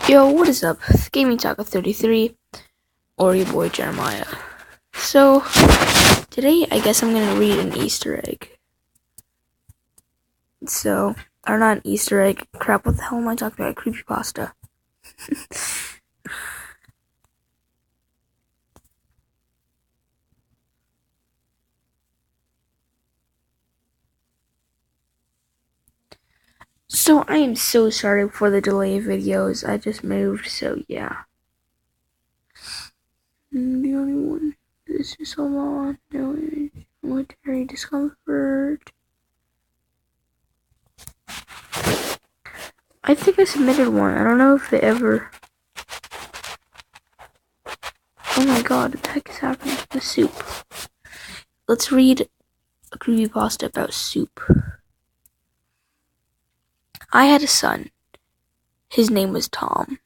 Yo, what is up? Gaming Taco 33 or your boy Jeremiah. So, today I guess I'm gonna read an Easter egg. Or not an Easter egg. Crap, what the hell am I talking about? Creepypasta. So, I am so sorry for the delay of videos. I just moved, so yeah. The only one. This is a lot. No military discomfort. I think I submitted one. I don't know if they ever. Oh my god, what the heck is happening to the soup? Let's read a creepypasta about soup. I had a son. His name was Tom.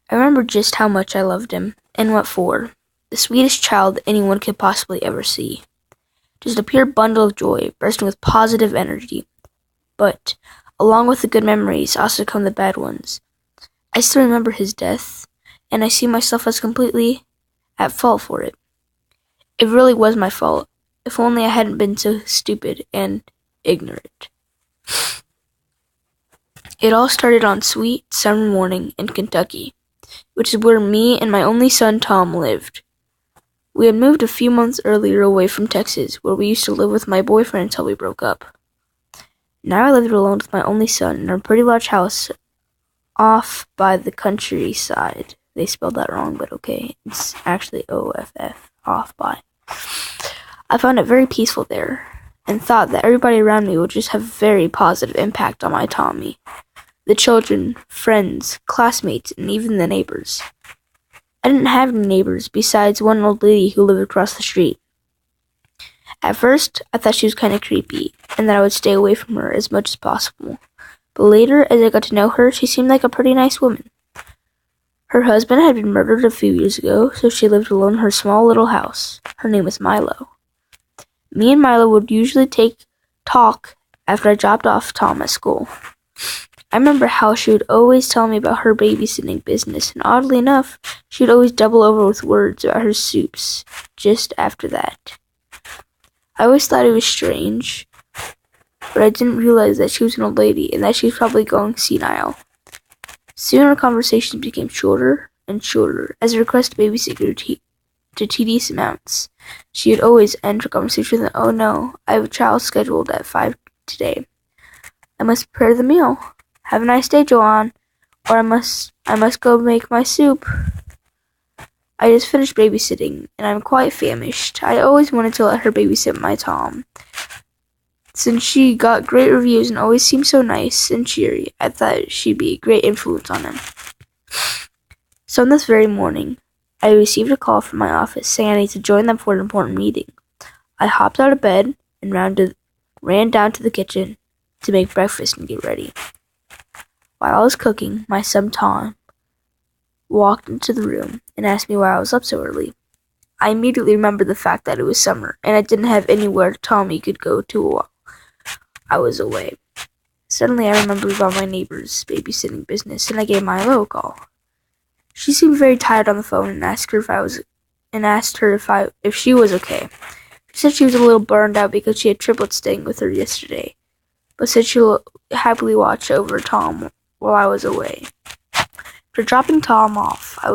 I remember just how much I loved him, and what for. The sweetest child anyone could possibly ever see. Just a pure bundle of joy, bursting with positive energy. But, along with the good memories, also come the bad ones. I still remember his death, and I see myself as completely at fault for it. It really was my fault. If only I hadn't been so stupid and ignorant. It all started on sweet summer morning in Kentucky, which is where me and my only son Tom lived. We had moved a few months earlier away from Texas, where we used to live with my boyfriend until we broke up. Now I lived alone with my only son in a pretty large house off by the countryside. They spelled that wrong, but okay. It's actually O-F-F, off by. I found it very peaceful there, and thought that everybody around me would just have a very positive impact on my Tommy. The children, friends, classmates, and even the neighbors. I didn't have any neighbors besides one old lady who lived across the street. At first, I thought she was kind of creepy, and that I would stay away from her as much as possible. But later, as I got to know her, she seemed like a pretty nice woman. Her husband had been murdered a few years ago, so she lived alone in her small little house. Her name was Milo. Me and Milo would usually talk after I dropped off Tom at school. I remember how she would always tell me about her babysitting business, and oddly enough, she would always double over with words about her soups just after that. I always thought it was strange, but I didn't realize that she was an old lady and that she was probably going senile. Soon our conversations became shorter and shorter as the request to babysit grew to tedious amounts. She would always end her conversation with, "Oh no, I have a child scheduled at 5 today. I must prepare the meal. Have a nice day, Joanne, or I must go make my soup." I just finished babysitting, and I'm quite famished. I always wanted to let her babysit my Tom. Since she got great reviews and always seemed so nice and cheery, I thought she'd be a great influence on him. So on this very morning, I received a call from my office saying I need to join them for an important meeting. I hopped out of bed and ran down to the kitchen to make breakfast and get ready. While I was cooking, my son Tom walked into the room and asked me why I was up so early. I immediately remembered the fact that it was summer and I didn't have anywhere Tommy could go to while I was away. Suddenly I remembered about my neighbor's babysitting business and I gave Milo a call. She seemed very tired on the phone and asked her if she was okay. She said she was a little burned out because she had triplets staying with her yesterday, but said she'll happily watch over Tom while I was away. After dropping Tom off, I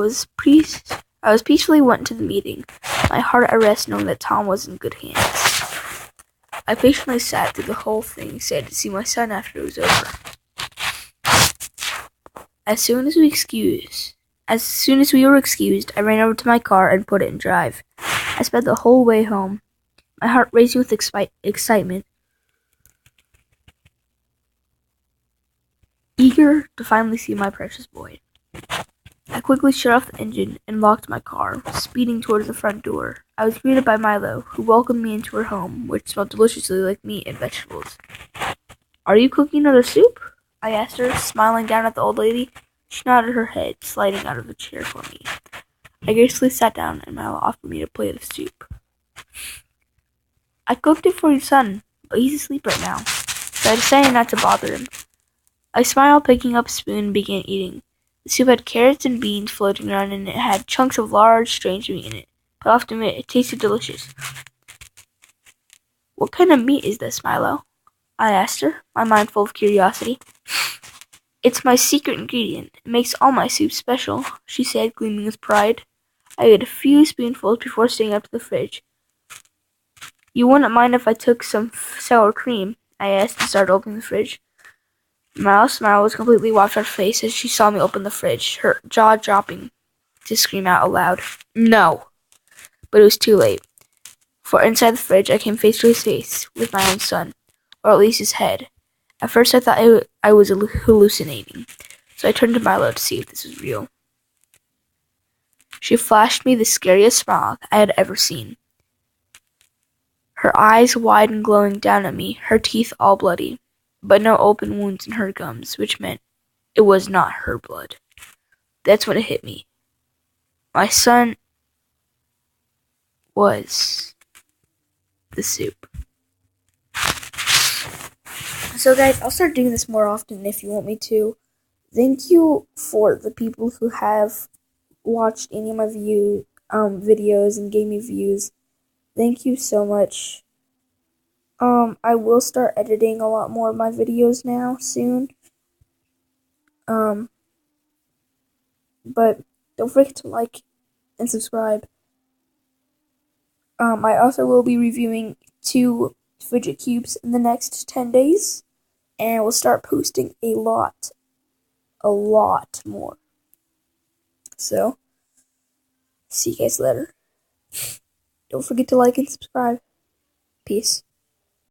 peacefully went to the meeting, my heart at rest knowing that Tom was in good hands. I patiently sat through the whole thing, sad to see my son after it was over. As soon as we were excused, I ran over to my car and put it in drive. I sped the whole way home, my heart racing with excitement, eager to finally see my precious boy. I quickly shut off the engine and locked my car, speeding towards the front door. I was greeted by Milo, who welcomed me into her home, which smelled deliciously like meat and vegetables. "Are you cooking another soup?" I asked her, smiling down at the old lady. She nodded her head, sliding out of the chair for me. I gracefully sat down, and Milo offered me a plate of soup. "I cooked it for your son, but he's asleep right now, so I decided not to bother him." I smiled, picking up a spoon, and began eating. The soup had carrots and beans floating around, and it had chunks of large, strange meat in it. But I have to admit, it tasted delicious. "What kind of meat is this, Milo?" I asked her, my mind full of curiosity. "It's my secret ingredient. It makes all my soups special," she said, gleaming with pride. I ate a few spoonfuls before staying up to the fridge. "You wouldn't mind if I took some sour cream?" I asked and started opening the fridge. Milo's smile was completely washed off her face as she saw me open the fridge, her jaw dropping to scream out aloud, "No!" But it was too late. For inside the fridge, I came face to face with my own son, or at least his head. At first, I thought I was hallucinating, so I turned to Milo to see if this was real. She flashed me the scariest smile I had ever seen. Her eyes wide and glowing down at me, her teeth all bloody, but no open wounds in her gums, which meant it was not her blood. That's when it hit me. My son was the soup. So guys, I'll start doing this more often if you want me to. Thank you for the people who have watched any of my videos and gave me views. Thank you so much. I will start editing a lot more of my videos now soon. But don't forget to like and subscribe. I also will be reviewing 2 fidget cubes in the next 10 days. And we'll start posting a lot more. So, see you guys later. Don't forget to like and subscribe. Peace.